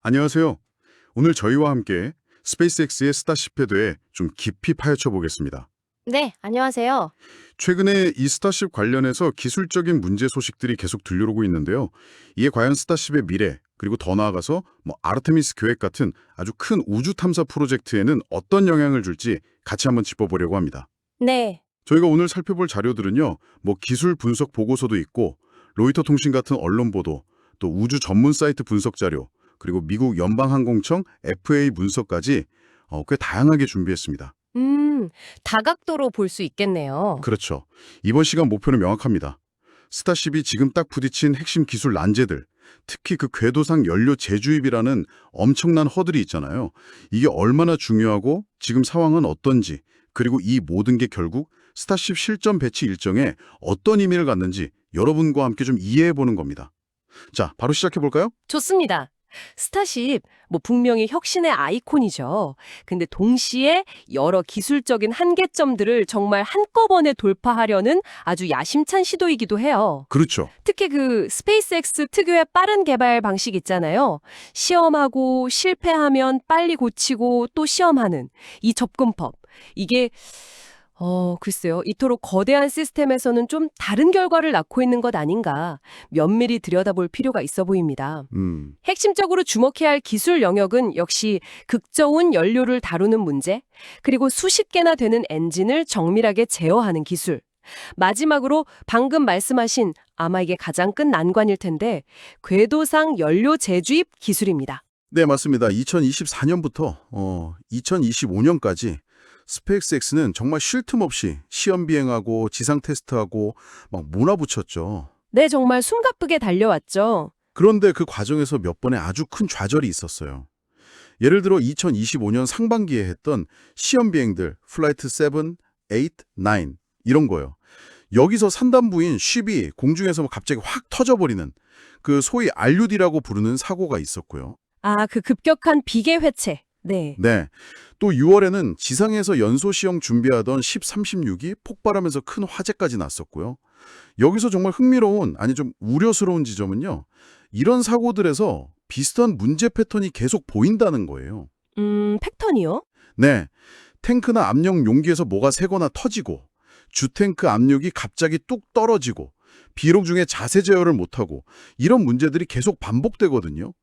안녕하세요. 오늘 저희와 함께 스페이스X의 스타쉽에 대해 좀 깊이 파헤쳐 보겠습니다. 네, 안녕하세요. 최근에 이 스타쉽 관련해서 기술적인 문제 소식들이 계속 들려오고 있는데요. 이게 과연 스타쉽의 미래, 그리고 더 나아가서 아르테미스 계획 같은 아주 큰 우주 탐사 프로젝트에는 어떤 영향을 줄지 같이 한번 짚어보려고 합니다. 네, 저희가 오늘 살펴볼 자료들은요, 기술 분석 보고서도 있고, 로이터 통신 같은 언론 보도, 또 우주 전문 사이트 분석 자료, 그리고 미국 연방항공청 FAA 문서까지 꽤 다양하게 준비했습니다. 다각도로 볼 수 있겠네요. 그렇죠. 이번 시간 목표는 명확합니다. 스타쉽이 지금 딱 부딪힌 핵심 기술 난제들, 특히 그 궤도상 연료 재주입이라는 엄청난 허들이 있잖아요. 이게 얼마나 중요하고 지금 상황은 어떤지, 그리고 이 모든 게 결국 스타쉽 실전 배치 일정에 어떤 의미를 갖는지 여러분과 함께 좀 이해해보는 겁니다. 자, 바로 시작해볼까요? 좋습니다. 스타쉽, 분명히 혁신의 아이콘이죠. 근데 동시에 여러 기술적인 한계점들을 정말 한꺼번에 돌파하려는 아주 야심찬 시도이기도 해요. 그렇죠. 특히 그 스페이스X 특유의 빠른 개발 방식 있잖아요. 시험하고 실패하면 빨리 고치고 또 시험하는 이 접근법. 이게 글쎄요. 이토록 거대한 시스템에서는 좀 다른 결과를 낳고 있는 것 아닌가 면밀히 들여다볼 필요가 있어 보입니다. 핵심적으로 주목해야 할 기술 영역은 역시 극저온 연료를 다루는 문제, 그리고 수십 개나 되는 엔진을 정밀하게 제어하는 기술. 마지막으로 방금 말씀하신 아마 이게 가장 큰 난관일 텐데 궤도상 연료 재주입 기술입니다. 네, 맞습니다. 2024년부터 2025년까지 스페이스X는 정말 쉴 틈 없이 시험 비행하고 지상 테스트하고 막 몰아붙였죠. 네, 정말 숨가쁘게 달려왔죠. 그런데 그 과정에서 몇 번의 아주 큰 좌절이 있었어요. 예를 들어 2025년 상반기에 했던 시험 비행들 플라이트 7, 8, 9 이런 거요. 여기서 산단부인 쉽이 공중에서 갑자기 확 터져버리는 그 소위 RUD라고 부르는 사고가 있었고요. 아, 그 급격한 비계 회체. 네. 네. 또 6월에는 지상에서 연소 시험 준비하던 1036이 폭발하면서 큰 화재까지 났었고요. 여기서 정말 흥미로운, 아니 좀 우려스러운 지점은요. 이런 사고들에서 비슷한 문제 패턴이 계속 보인다는 거예요. 패턴이요? 네. 탱크나 압력 용기에서 뭐가 새거나 터지고, 주탱크 압력이 갑자기 뚝 떨어지고, 비록 중에 자세 제어를 못하고, 이런 문제들이 계속 반복되거든요.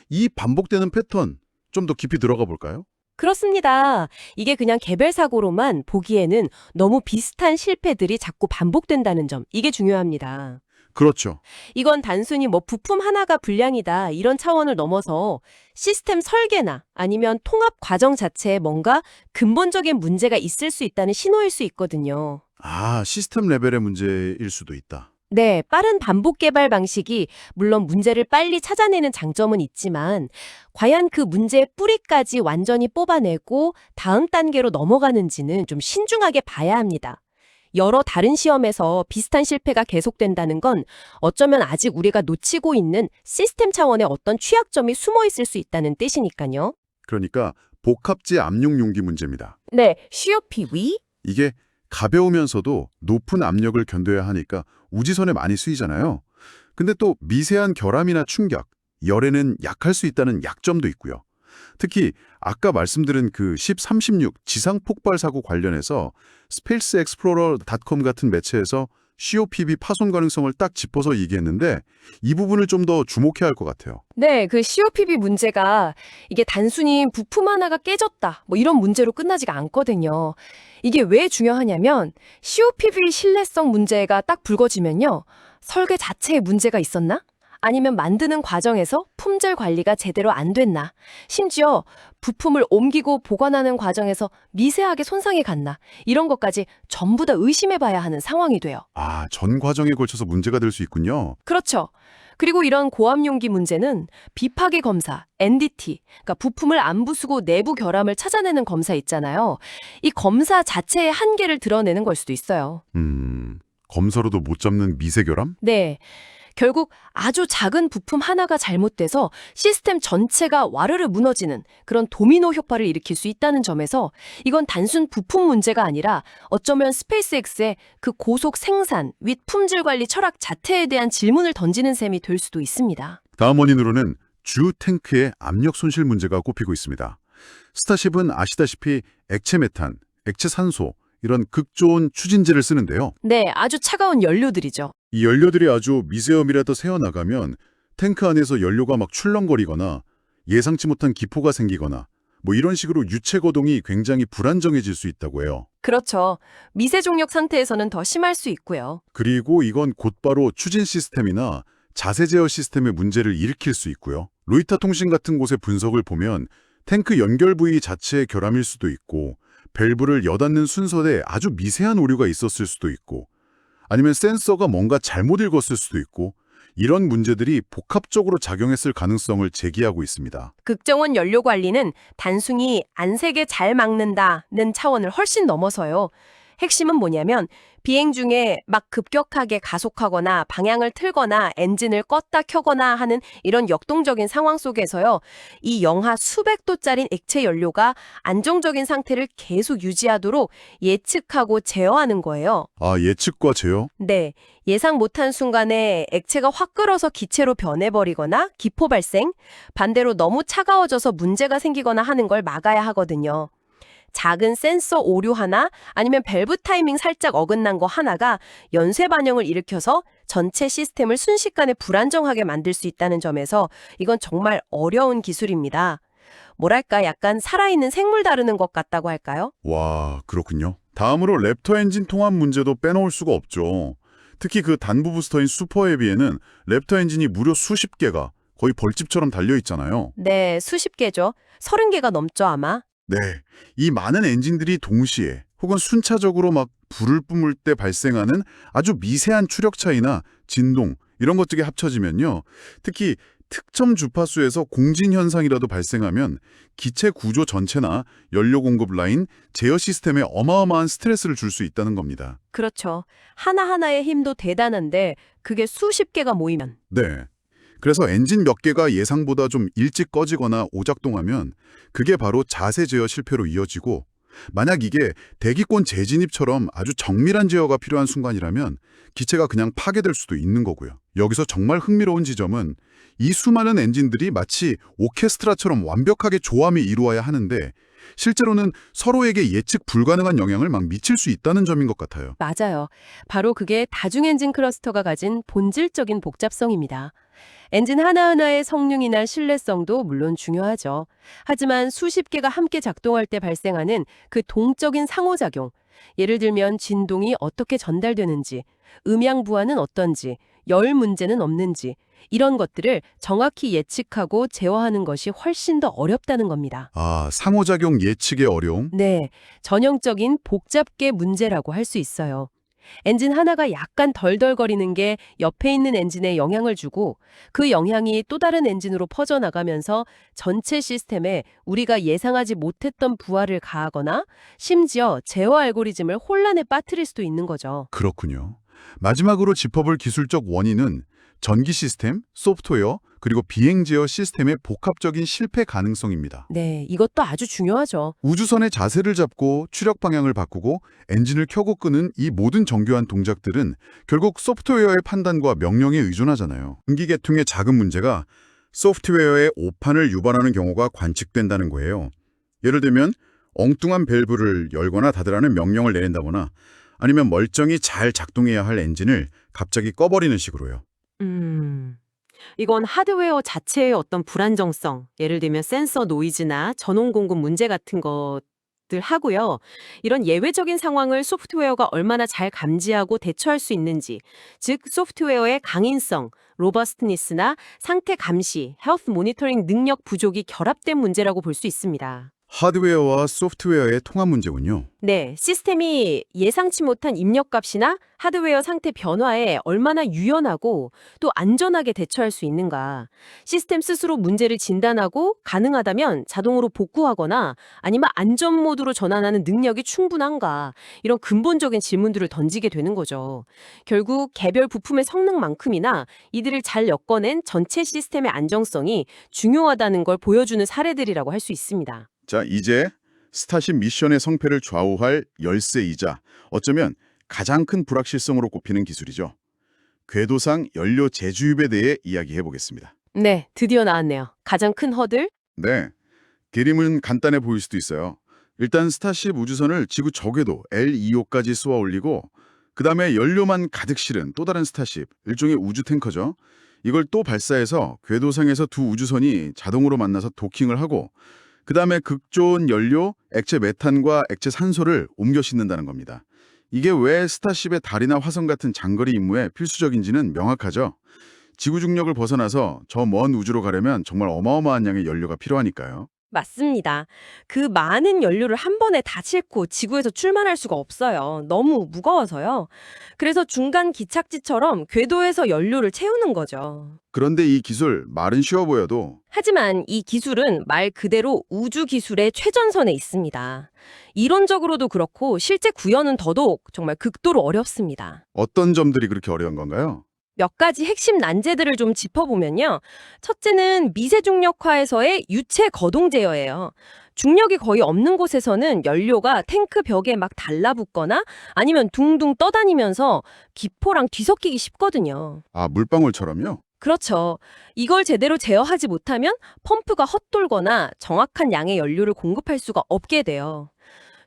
이 반복되는 패턴, 좀 더 깊이 들어가 볼까요? 그렇습니다. 이게 그냥 개별 사고로만 보기에는 너무 비슷한 실패들이 자꾸 반복된다는 점, 이게 중요합니다. 그렇죠. 이건 단순히 부품 하나가 불량이다 이런 차원을 넘어서 시스템 설계나 아니면 통합 과정 자체에 뭔가 근본적인 문제가 있을 수 있다는 신호일 수 있거든요. 아, 시스템 레벨의 문제일 수도 있다. 네, 빠른 반복 개발 방식이 물론 문제를 빨리 찾아내는 장점은 있지만 과연 그 문제의 뿌리까지 완전히 뽑아내고 다음 단계로 넘어가는지는 좀 신중하게 봐야 합니다. 여러 다른 시험에서 비슷한 실패가 계속된다는 건 어쩌면 아직 우리가 놓치고 있는 시스템 차원의 어떤 취약점이 숨어 있을 수 있다는 뜻이니까요. 그러니까 복합재 압력 용기 문제입니다. 네, COPV? 이게 가벼우면서도 높은 압력을 견뎌야 하니까 우지선에 많이 쓰이잖아요. 근데 또 미세한 결함이나 충격, 열에는 약할 수 있다는 약점도 있고요. 특히 아까 말씀드린 그 1036 지상 폭발 사고 관련해서 spaceexplorer.com 같은 매체에서 COPV 파손 가능성을 딱 짚어서 얘기했는데 이 부분을 좀 더 주목해야 할 것 같아요. 네, 그 COPV 문제가 이게 단순히 부품 하나가 깨졌다, 이런 문제로 끝나지가 않거든요. 이게 왜 중요하냐면 COPV 신뢰성 문제가 딱 불거지면요. 설계 자체에 문제가 있었나? 아니면 만드는 과정에서 품질 관리가 제대로 안 됐나? 심지어 부품을 옮기고 보관하는 과정에서 미세하게 손상이 갔나? 이런 것까지 전부 다 의심해 봐야 하는 상황이 돼요. 아, 전 과정에 걸쳐서 문제가 될 수 있군요. 그렇죠. 그리고 이런 고압용기 문제는 비파기 검사, NDT, 그러니까 부품을 안 부수고 내부 결함을 찾아내는 검사 있잖아요. 이 검사 자체의 한계를 드러내는 걸 수도 있어요. 검사로도 못 잡는 미세 결함? 네. 결국 아주 작은 부품 하나가 잘못돼서 시스템 전체가 와르르 무너지는 그런 도미노 효과를 일으킬 수 있다는 점에서 이건 단순 부품 문제가 아니라 어쩌면 스페이스X의 그 고속 생산, 윗 품질 관리 철학 자체에 대한 질문을 던지는 셈이 될 수도 있습니다. 다음 원인으로는 주 탱크의 압력 손실 문제가 꼽히고 있습니다. 스타쉽은 아시다시피 액체 메탄, 액체 산소, 이런 극좋은 추진제를 쓰는데요. 네, 아주 차가운 연료들이죠. 이 연료들이 아주 미세엄이라도 새어나가면 탱크 안에서 연료가 막 출렁거리거나 예상치 못한 기포가 생기거나 뭐 이런 식으로 유체 거동이 굉장히 불안정해질 수 있다고 해요. 그렇죠. 미세 종력 상태에서는 더 심할 수 있고요. 그리고 이건 곧바로 추진 시스템이나 자세 제어 시스템의 문제를 일으킬 수 있고요. 로이터 통신 같은 곳의 분석을 보면 탱크 연결 부위 자체의 결함일 수도 있고 밸브를 여닫는 순서에 아주 미세한 오류가 있었을 수도 있고 아니면 센서가 뭔가 잘못 읽었을 수도 있고 이런 문제들이 복합적으로 작용했을 가능성을 제기하고 있습니다. 극정원 연료 관리는 단순히 안색에 잘 막는다는 차원을 훨씬 넘어서요. 핵심은 뭐냐면 비행 중에 막 급격하게 가속하거나 방향을 틀거나 엔진을 껐다 켜거나 하는 이런 역동적인 상황 속에서요. 이 영하 수백 도짜리 액체 연료가 안정적인 상태를 계속 유지하도록 예측하고 제어하는 거예요. 아, 예측과 제어? 네, 예상 못한 순간에 액체가 확 끓어서 기체로 변해버리거나 기포 발생, 반대로 너무 차가워져서 문제가 생기거나 하는 걸 막아야 하거든요. 작은 센서 오류 하나 아니면 밸브 타이밍 살짝 어긋난 거 하나가 연쇄 반영을 일으켜서 전체 시스템을 순식간에 불안정하게 만들 수 있다는 점에서 이건 정말 어려운 기술입니다. 뭐랄까 약간 살아있는 생물 다루는 것 같다고 할까요? 와, 그렇군요. 다음으로 랩터 엔진 통합 문제도 빼놓을 수가 없죠. 특히 그 단부 부스터인 슈퍼헤비에는 랩터 엔진이 무려 수십 개가 거의 벌집처럼 달려있잖아요. 네, 수십 개죠. 30개가 넘죠 아마. 네, 이 많은 엔진들이 동시에 혹은 순차적으로 막 불을 뿜을 때 발생하는 아주 미세한 추력 차이나 진동 이런 것들이 합쳐지면요. 특히 특정 주파수에서 공진 현상이라도 발생하면 기체 구조 전체나 연료 공급 라인, 제어 시스템에 어마어마한 스트레스를 줄 수 있다는 겁니다. 그렇죠. 하나하나의 힘도 대단한데 그게 수십 개가 모이면. 네. 그래서 엔진 몇 개가 예상보다 좀 일찍 꺼지거나 오작동하면 그게 바로 자세 제어 실패로 이어지고 만약 이게 대기권 재진입처럼 아주 정밀한 제어가 필요한 순간이라면 기체가 그냥 파괴될 수도 있는 거고요. 여기서 정말 흥미로운 지점은 이 수많은 엔진들이 마치 오케스트라처럼 완벽하게 조함이 이루어야 하는데 실제로는 서로에게 예측 불가능한 영향을 막 미칠 수 있다는 점인 것 같아요. 맞아요. 바로 그게 다중엔진 클러스터가 가진 본질적인 복잡성입니다. 엔진 하나하나의 성능이나 신뢰성도 물론 중요하죠. 하지만 수십 개가 함께 작동할 때 발생하는 그 동적인 상호작용, 예를 들면 진동이 어떻게 전달되는지, 음향 부하는 어떤지, 열 문제는 없는지, 이런 것들을 정확히 예측하고 제어하는 것이 훨씬 더 어렵다는 겁니다. 아, 상호작용 예측의 어려움? 네, 전형적인 복잡계 문제라고 할 수 있어요. 엔진 하나가 약간 덜덜거리는 게 옆에 있는 엔진에 영향을 주고 그 영향이 또 다른 엔진으로 퍼져나가면서 전체 시스템에 우리가 예상하지 못했던 부하를 가하거나 심지어 제어 알고리즘을 혼란에 빠뜨릴 수도 있는 거죠. 그렇군요. 마지막으로 짚어볼 기술적 원인은 전기 시스템, 소프트웨어, 그리고 비행 제어 시스템의 복합적인 실패 가능성입니다. 네, 이것도 아주 중요하죠. 우주선의 자세를 잡고 추력 방향을 바꾸고 엔진을 켜고 끄는 이 모든 정교한 동작들은 결국 소프트웨어의 판단과 명령에 의존하잖아요. 전기계통의 작은 문제가 소프트웨어의 오판을 유발하는 경우가 관측된다는 거예요. 예를 들면 엉뚱한 밸브를 열거나 닫으라는 명령을 내린다거나 아니면 멀쩡히 잘 작동해야 할 엔진을 갑자기 꺼버리는 식으로요. 이건 하드웨어 자체의 어떤 불안정성, 예를 들면 센서 노이즈나 전원 공급 문제 같은 것들 하고요. 이런 예외적인 상황을 소프트웨어가 얼마나 잘 감지하고 대처할 수 있는지, 즉 소프트웨어의 강인성, 로버스트니스나 상태 감시, 헬스 모니터링 능력 부족이 결합된 문제라고 볼 수 있습니다. 하드웨어와 소프트웨어의 통합 문제군요. 네, 시스템이 예상치 못한 입력값이나 하드웨어 상태 변화에 얼마나 유연하고 또 안전하게 대처할 수 있는가. 시스템 스스로 문제를 진단하고 가능하다면 자동으로 복구하거나 아니면 안전 모드로 전환하는 능력이 충분한가. 이런 근본적인 질문들을 던지게 되는 거죠. 결국 개별 부품의 성능만큼이나 이들을 잘 엮어낸 전체 시스템의 안정성이 중요하다는 걸 보여주는 사례들이라고 할 수 있습니다. 자, 이제 스타쉽 미션의 성패를 좌우할 열쇠이자 어쩌면 가장 큰 불확실성으로 꼽히는 기술이죠. 궤도상 연료 재주입에 대해 이야기해 보겠습니다. 네, 드디어 나왔네요. 가장 큰 허들? 네. 그림은 간단해 보일 수도 있어요. 일단 스타쉽 우주선을 지구 적궤도 L2호까지 쏘아 올리고 그다음에 연료만 가득 실은 또 다른 스타쉽, 일종의 우주 탱커죠. 이걸 또 발사해서 궤도상에서 두 우주선이 자동으로 만나서 도킹을 하고 그다음에 극좋은 연료, 액체 메탄과 액체 산소를 옮겨 싣는다는 겁니다. 이게 왜 스타쉽의 달이나 화성 같은 장거리 임무에 필수적인지는 명확하죠. 지구 중력을 벗어나서 저 먼 우주로 가려면 정말 어마어마한 양의 연료가 필요하니까요. 맞습니다. 그 많은 연료를 한 번에 다 싣고 지구에서 출발할 수가 없어요. 너무 무거워서요. 그래서 중간 기착지처럼 궤도에서 연료를 채우는 거죠. 그런데 이 기술 말은 쉬워 보여도 하지만 이 기술은 말 그대로 우주 기술의 최전선에 있습니다. 이론적으로도 그렇고 실제 구현은 더더욱 정말 극도로 어렵습니다. 어떤 점들이 그렇게 어려운 건가요? 몇 가지 핵심 난제들을 좀 짚어보면요. 첫째는 미세중력화에서의 유체 거동 제어예요. 중력이 거의 없는 곳에서는 연료가 탱크 벽에 막 달라붙거나 아니면 둥둥 떠다니면서 기포랑 뒤섞이기 쉽거든요. 아, 물방울처럼요? 그렇죠. 이걸 제대로 제어하지 못하면 펌프가 헛돌거나 정확한 양의 연료를 공급할 수가 없게 돼요.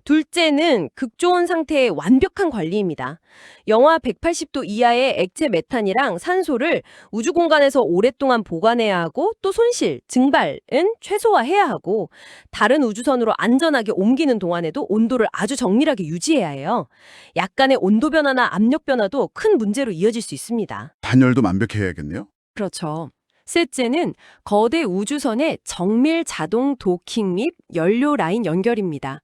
둘째는 극조온 상태의 완벽한 관리입니다. 영하 180도 이하의 액체 메탄이랑 산소를 우주 공간에서 오랫동안 보관해야 하고 또 손실, 증발은 최소화해야 하고 다른 우주선으로 안전하게 옮기는 동안에도 온도를 아주 정밀하게 유지해야 해요. 약간의 온도 변화나 압력 변화도 큰 문제로 이어질 수 있습니다. 단열도 완벽해야겠네요? 그렇죠. 셋째는 거대 우주선의 정밀 자동 도킹 및 연료 라인 연결입니다.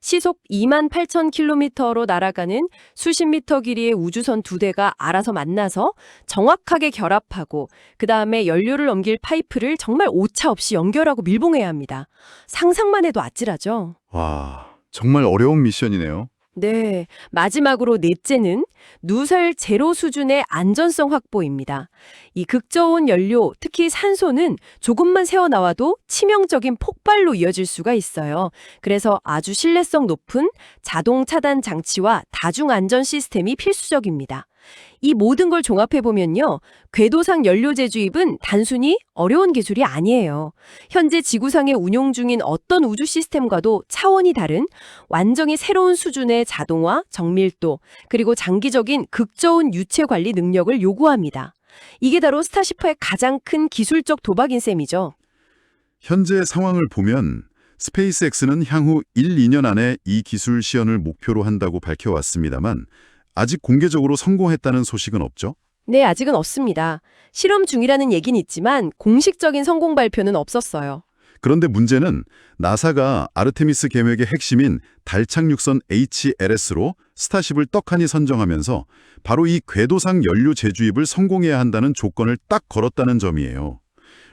시속 28,000km로 날아가는 수십 미터 길이의 우주선 두 대가 알아서 만나서 정확하게 결합하고 그 다음에 연료를 넘길 파이프를 정말 오차 없이 연결하고 밀봉해야 합니다. 상상만 해도 아찔하죠? 와, 정말 어려운 미션이네요. 네, 마지막으로 넷째는 누설 제로 수준의 안전성 확보입니다. 이 극저온 연료, 특히 산소는 조금만 새어나와도 치명적인 폭발로 이어질 수가 있어요. 그래서 아주 신뢰성 높은 자동 차단 장치와 다중 안전 시스템이 필수적입니다. 이 모든 걸 종합해보면요. 궤도상 연료 재주입은 단순히 어려운 기술이 아니에요. 현재 지구상에 운용 중인 어떤 우주 시스템과도 차원이 다른 완전히 새로운 수준의 자동화, 정밀도, 그리고 장기적인 극저온 유체 관리 능력을 요구합니다. 이게 바로 스타시프의 가장 큰 기술적 도박인 셈이죠. 현재 상황을 보면 스페이스X는 향후 1, 2년 안에 이 기술 시연을 목표로 한다고 밝혀왔습니다만 아직 공개적으로 성공했다는 소식은 없죠? 네, 아직은 없습니다. 실험 중이라는 얘기는 있지만 공식적인 성공 발표는 없었어요. 그런데 문제는 나사가 아르테미스 계획의 핵심인 달 착륙선 HLS로 스타쉽을 떡하니 선정하면서 바로 이 궤도상 연료 재주입을 성공해야 한다는 조건을 딱 걸었다는 점이에요.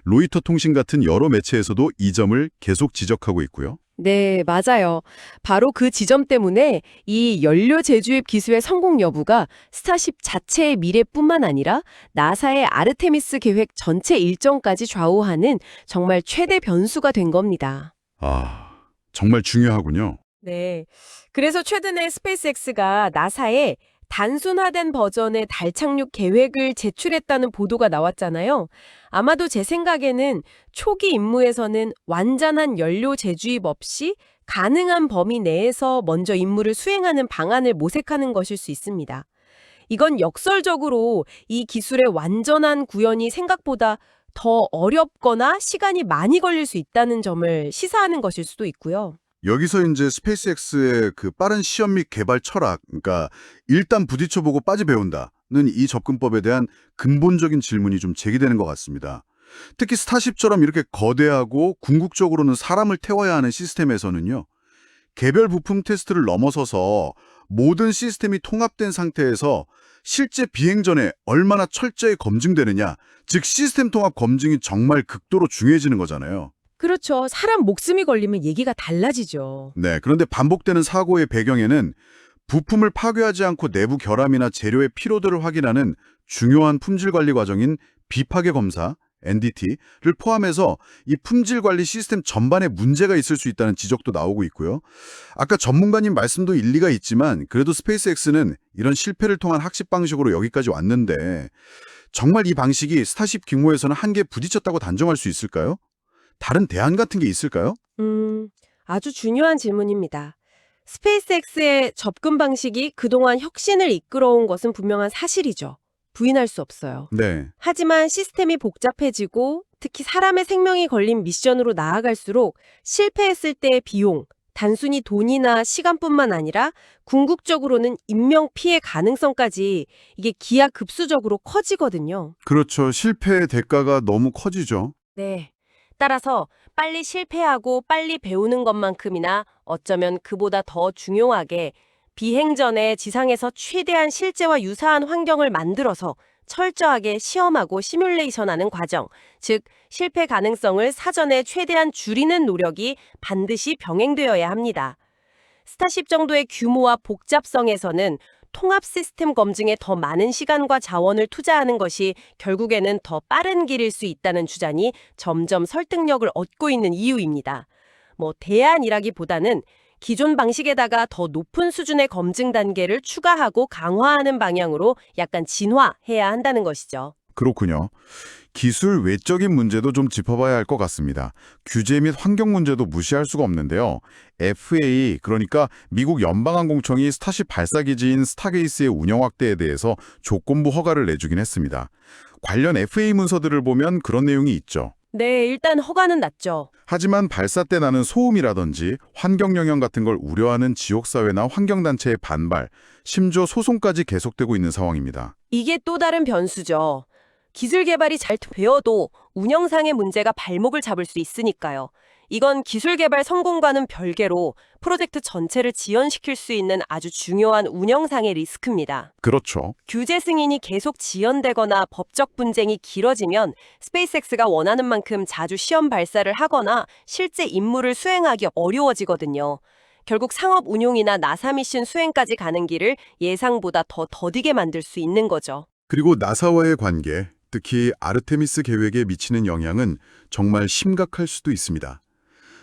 로이터 통신 같은 여러 매체에서도 이 점을 계속 지적하고 있고요. 네, 맞아요. 바로 그 지점 때문에 이 연료 재주입 기술의 성공 여부가 스타쉽 자체의 미래뿐만 아니라 나사의 아르테미스 계획 전체 일정까지 좌우하는 정말 최대 변수가 된 겁니다. 아, 정말 중요하군요. 네. 그래서 최근에 스페이스X가 나사에 단순화된 버전의 달 착륙 계획을 제출했다는 보도가 나왔잖아요. 아마도 제 생각에는 초기 임무에서는 완전한 연료 재주입 없이 가능한 범위 내에서 먼저 임무를 수행하는 방안을 모색하는 것일 수 있습니다. 이건 역설적으로 이 기술의 완전한 구현이 생각보다 더 어렵거나 시간이 많이 걸릴 수 있다는 점을 시사하는 것일 수도 있고요. 여기서 이제 스페이스X의 그 빠른 시험 및 개발 철학, 그러니까 일단 부딪혀보고 빠지 배운다는 이 접근법에 대한 근본적인 질문이 좀 제기되는 것 같습니다. 특히 스타쉽처럼 이렇게 거대하고 궁극적으로는 사람을 태워야 하는 시스템에서는요. 개별 부품 테스트를 넘어서서 모든 시스템이 통합된 상태에서 실제 비행 전에 얼마나 철저히 검증되느냐, 즉 시스템 통합 검증이 정말 극도로 중요해지는 거잖아요. 그렇죠. 사람 목숨이 걸리면 얘기가 달라지죠. 네, 그런데 반복되는 사고의 배경에는 부품을 파괴하지 않고 내부 결함이나 재료의 피로도를 확인하는 중요한 품질 관리 과정인 비파괴 검사, NDT를 포함해서 이 품질 관리 시스템 전반에 문제가 있을 수 있다는 지적도 나오고 있고요. 아까 전문가님 말씀도 일리가 있지만 그래도 스페이스X는 이런 실패를 통한 학습 방식으로 여기까지 왔는데 정말 이 방식이 스타쉽 규모에서는 한계에 부딪혔다고 단정할 수 있을까요? 다른 대안 같은 게 있을까요? 아주 중요한 질문입니다. 스페이스X의 접근 방식이 그동안 혁신을 이끌어온 것은 분명한 사실이죠. 부인할 수 없어요. 네. 하지만 시스템이 복잡해지고 특히 사람의 생명이 걸린 미션으로 나아갈수록 실패했을 때의 비용, 단순히 돈이나 시간뿐만 아니라 궁극적으로는 인명 피해 가능성까지 이게 기하급수적으로 커지거든요. 그렇죠. 실패의 대가가 너무 커지죠. 네. 따라서 빨리 실패하고 빨리 배우는 것만큼이나 어쩌면 그보다 더 중요하게 비행 전에 지상에서 최대한 실제와 유사한 환경을 만들어서 철저하게 시험하고 시뮬레이션하는 과정, 즉 실패 가능성을 사전에 최대한 줄이는 노력이 반드시 병행되어야 합니다. 스타쉽 정도의 규모와 복잡성에서는 통합 시스템 검증에 더 많은 시간과 자원을 투자하는 것이 결국에는 더 빠른 길일 수 있다는 주장이 점점 설득력을 얻고 있는 이유입니다. 대안이라기보다는 기존 방식에다가 더 높은 수준의 검증 단계를 추가하고 강화하는 방향으로 약간 진화해야 한다는 것이죠. 그렇군요. 기술 외적인 문제도 좀 짚어봐야 할 것 같습니다. 규제 및 환경 문제도 무시할 수가 없는데요. FAA, 그러니까 미국 연방항공청이 스타쉽 발사기지인 스타게이스의 운영 확대에 대해서 조건부 허가를 내주긴 했습니다. 관련 FAA 문서들을 보면 그런 내용이 있죠. 네, 일단 허가는 났죠. 하지만 발사 때 나는 소음이라든지 환경 영향 같은 걸 우려하는 지역사회나 환경단체의 반발, 심지어 소송까지 계속되고 있는 상황입니다. 이게 또 다른 변수죠. 기술 개발이 잘 되어도 운영상의 문제가 발목을 잡을 수 있으니까요. 이건 기술 개발 성공과는 별개로 프로젝트 전체를 지연시킬 수 있는 아주 중요한 운영상의 리스크입니다. 그렇죠. 규제 승인이 계속 지연되거나 법적 분쟁이 길어지면 스페이스X가 원하는 만큼 자주 시험 발사를 하거나 실제 임무를 수행하기 어려워지거든요. 결국 상업 운용이나 나사 미션 수행까지 가는 길을 예상보다 더 더디게 만들 수 있는 거죠. 그리고 나사와의 관계, 특히 아르테미스 계획에 미치는 영향은 정말 심각할 수도 있습니다.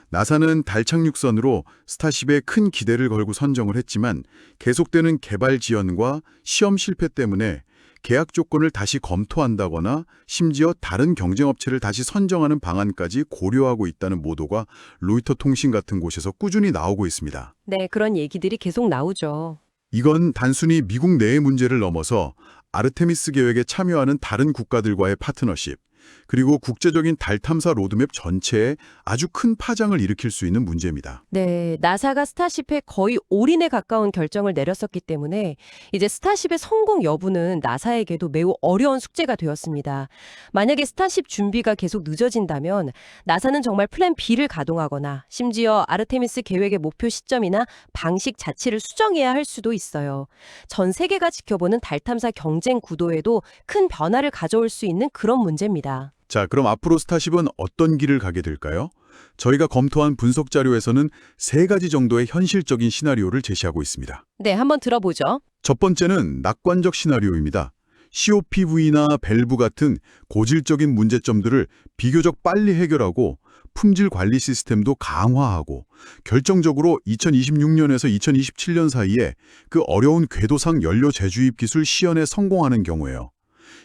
나사는 달 착륙선으로 스타쉽에 큰 기대를 걸고 선정을 했지만 계속되는 개발 지연과 시험 실패 때문에 계약 조건을 다시 검토한다거나 심지어 다른 경쟁업체를 다시 선정하는 방안까지 고려하고 있다는 보도가 로이터 통신 같은 곳에서 꾸준히 나오고 있습니다. 네, 그런 얘기들이 계속 나오죠. 이건 단순히 미국 내의 문제를 넘어서 아르테미스 계획에 참여하는 다른 국가들과의 파트너십, 그리고 국제적인 달 탐사 로드맵 전체에 아주 큰 파장을 일으킬 수 있는 문제입니다. 네, 나사가 스타쉽에 거의 올인에 가까운 결정을 내렸었기 때문에 이제 스타쉽의 성공 여부는 나사에게도 매우 어려운 숙제가 되었습니다. 만약에 스타쉽 준비가 계속 늦어진다면 나사는 정말 플랜 B를 가동하거나 심지어 아르테미스 계획의 목표 시점이나 방식 자체를 수정해야 할 수도 있어요. 전 세계가 지켜보는 달 탐사 경쟁 구도에도 큰 변화를 가져올 수 있는 그런 문제입니다. 자, 그럼 앞으로 스타쉽은 어떤 길을 가게 될까요? 저희가 검토한 분석 자료에서는 3가지 정도의 현실적인 시나리오를 제시하고 있습니다. 네, 한번 들어보죠. 첫 번째는 낙관적 시나리오입니다. COPV나 밸브 같은 고질적인 문제점들을 비교적 빨리 해결하고 품질 관리 시스템도 강화하고 결정적으로 2026년에서 2027년 사이에 그 어려운 궤도상 연료 재주입 기술 시연에 성공하는 경우예요.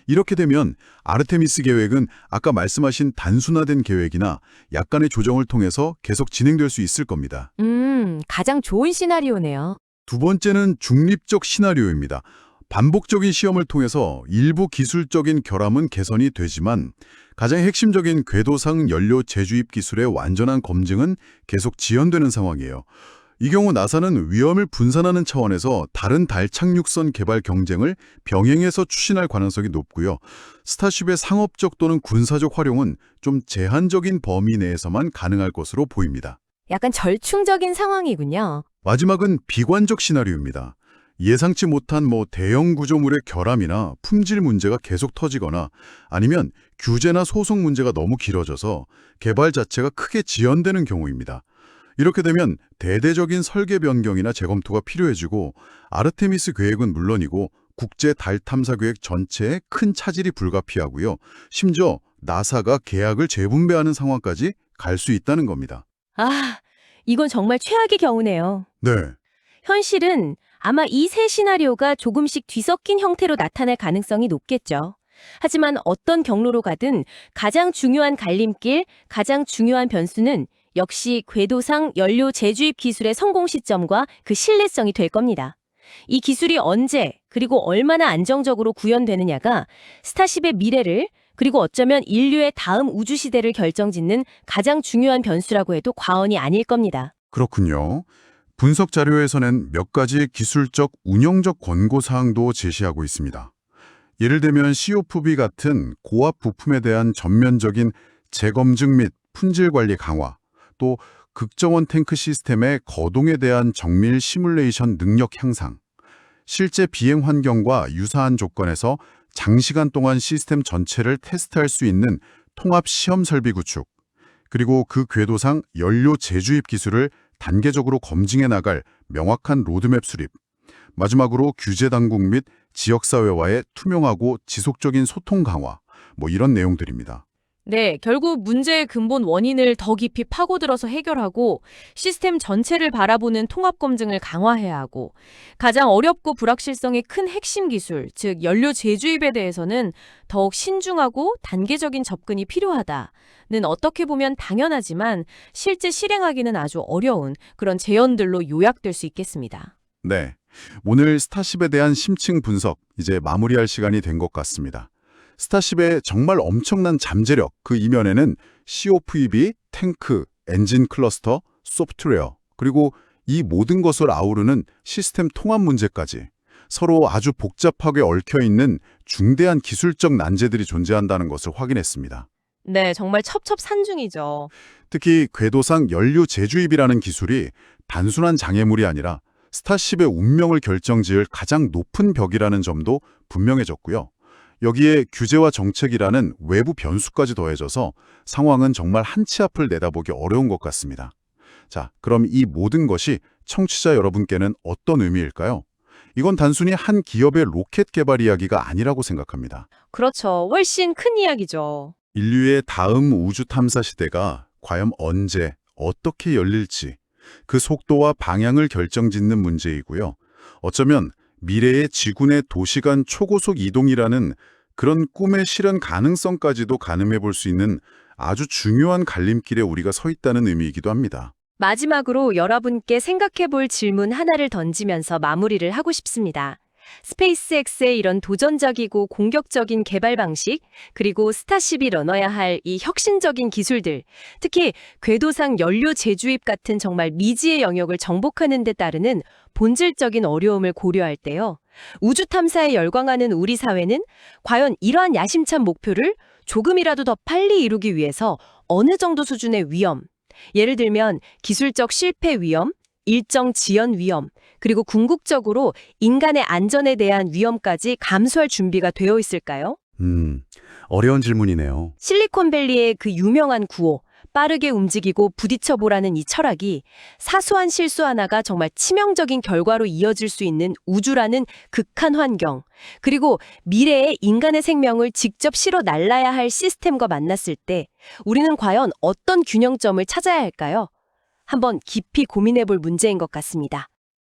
이렇게 되면 아르테미스 계획은 아까 말씀하신 단순화된 계획이나 약간의 조정을 통해서 계속 진행될 수 있을 겁니다. 가장 좋은 시나리오네요. 두 번째는 중립적 시나리오입니다. 반복적인 시험을 통해서 일부 기술적인 결함은 개선이 되지만 가장 핵심적인 궤도상 연료 재주입 기술의 완전한 검증은 계속 지연되는 상황이에요. 이 경우 나사는 위험을 분산하는 차원에서 다른 달 착륙선 개발 경쟁을 병행해서 추진할 가능성이 높고요. 스타쉽의 상업적 또는 군사적 활용은 좀 제한적인 범위 내에서만 가능할 것으로 보입니다. 약간 절충적인 상황이군요. 마지막은 비관적 시나리오입니다. 예상치 못한 대형 구조물의 결함이나 품질 문제가 계속 터지거나 아니면 규제나 소송 문제가 너무 길어져서 개발 자체가 크게 지연되는 경우입니다. 이렇게 되면 대대적인 설계 변경이나 재검토가 필요해지고 아르테미스 계획은 물론이고 국제 달 탐사 계획 전체에 큰 차질이 불가피하고요. 심지어 나사가 계약을 재분배하는 상황까지 갈 수 있다는 겁니다. 아, 이건 정말 최악의 경우네요. 네. 현실은 아마 이 세 시나리오가 조금씩 뒤섞인 형태로 나타날 가능성이 높겠죠. 하지만 어떤 경로로 가든 가장 중요한 갈림길, 가장 중요한 변수는 역시 궤도상 연료 재주입 기술의 성공 시점과 그 신뢰성이 될 겁니다. 이 기술이 언제 그리고 얼마나 안정적으로 구현되느냐가 스타쉽의 미래를 그리고 어쩌면 인류의 다음 우주 시대를 결정짓는 가장 중요한 변수라고 해도 과언이 아닐 겁니다. 그렇군요. 분석 자료에서는 몇 가지 기술적, 운영적 권고사항도 제시하고 있습니다. 예를 들면 COPB 같은 고압 부품에 대한 전면적인 재검증 및 품질 관리 강화, 또 극정원 탱크 시스템의 거동에 대한 정밀 시뮬레이션 능력 향상, 실제 비행 환경과 유사한 조건에서 장시간 동안 시스템 전체를 테스트할 수 있는 통합 시험 설비 구축, 그리고 그 궤도상 연료 재주입 기술을 단계적으로 검증해 나갈 명확한 로드맵 수립, 마지막으로 규제 당국 및 지역사회와의 투명하고 지속적인 소통 강화, 이런 내용들입니다. 네, 결국 문제의 근본 원인을 더 깊이 파고들어서 해결하고 시스템 전체를 바라보는 통합 검증을 강화해야 하고 가장 어렵고 불확실성이 큰 핵심 기술, 즉 연료 재주입에 대해서는 더욱 신중하고 단계적인 접근이 필요하다는 어떻게 보면 당연하지만 실제 실행하기는 아주 어려운 그런 제언들로 요약될 수 있겠습니다. 네, 오늘 스타쉽에 대한 심층 분석 이제 마무리할 시간이 된 것 같습니다. 스타쉽의 정말 엄청난 잠재력, 그 이면에는 COPB, 탱크, 엔진 클러스터, 소프트웨어, 그리고 이 모든 것을 아우르는 시스템 통합 문제까지 서로 아주 복잡하게 얽혀있는 중대한 기술적 난제들이 존재한다는 것을 확인했습니다. 네, 정말 첩첩산중이죠. 특히 궤도상 연료 재주입이라는 기술이 단순한 장애물이 아니라 스타쉽의 운명을 결정지을 가장 높은 벽이라는 점도 분명해졌고요. 여기에 규제와 정책이라는 외부 변수까지 더해져서 상황은 정말 한 치 앞을 내다보기 어려운 것 같습니다. 자, 그럼 이 모든 것이 청취자 여러분께는 어떤 의미일까요? 이건 단순히 한 기업의 로켓 개발 이야기가 아니라고 생각합니다. 그렇죠. 훨씬 큰 이야기죠. 인류의 다음 우주 탐사 시대가 과연 언제, 어떻게 열릴지 그 속도와 방향을 결정짓는 문제이고요. 어쩌면 미래의 지구 내 도시 간 초고속 이동이라는 그런 꿈의 실현 가능성까지도 가늠해 볼 수 있는 아주 중요한 갈림길에 우리가 서 있다는 의미이기도 합니다. 마지막으로 여러분께 생각해 볼 질문 하나를 던지면서 마무리를 하고 싶습니다. 스페이스X의 이런 도전적이고 공격적인 개발 방식, 그리고 스타쉽이 러너야 할 이 혁신적인 기술들, 특히 궤도상 연료 재주입 같은 정말 미지의 영역을 정복하는 데 따르는 본질적인 어려움을 고려할 때요. 우주 탐사에 열광하는 우리 사회는 과연 이러한 야심찬 목표를 조금이라도 더 빨리 이루기 위해서 어느 정도 수준의 위험, 예를 들면 기술적 실패 위험, 일정 지연 위험, 그리고 궁극적으로 인간의 안전에 대한 위험까지 감수할 준비가 되어 있을까요? 어려운 질문이네요. 실리콘밸리의 그 유명한 구호, 빠르게 움직이고 부딪혀보라는 이 철학이 사소한 실수 하나가 정말 치명적인 결과로 이어질 수 있는 우주라는 극한 환경, 그리고 미래의 인간의 생명을 직접 실어 날라야 할 시스템과 만났을 때 우리는 과연 어떤 균형점을 찾아야 할까요? 한번 깊이 고민해 볼 문제인 것 같습니다.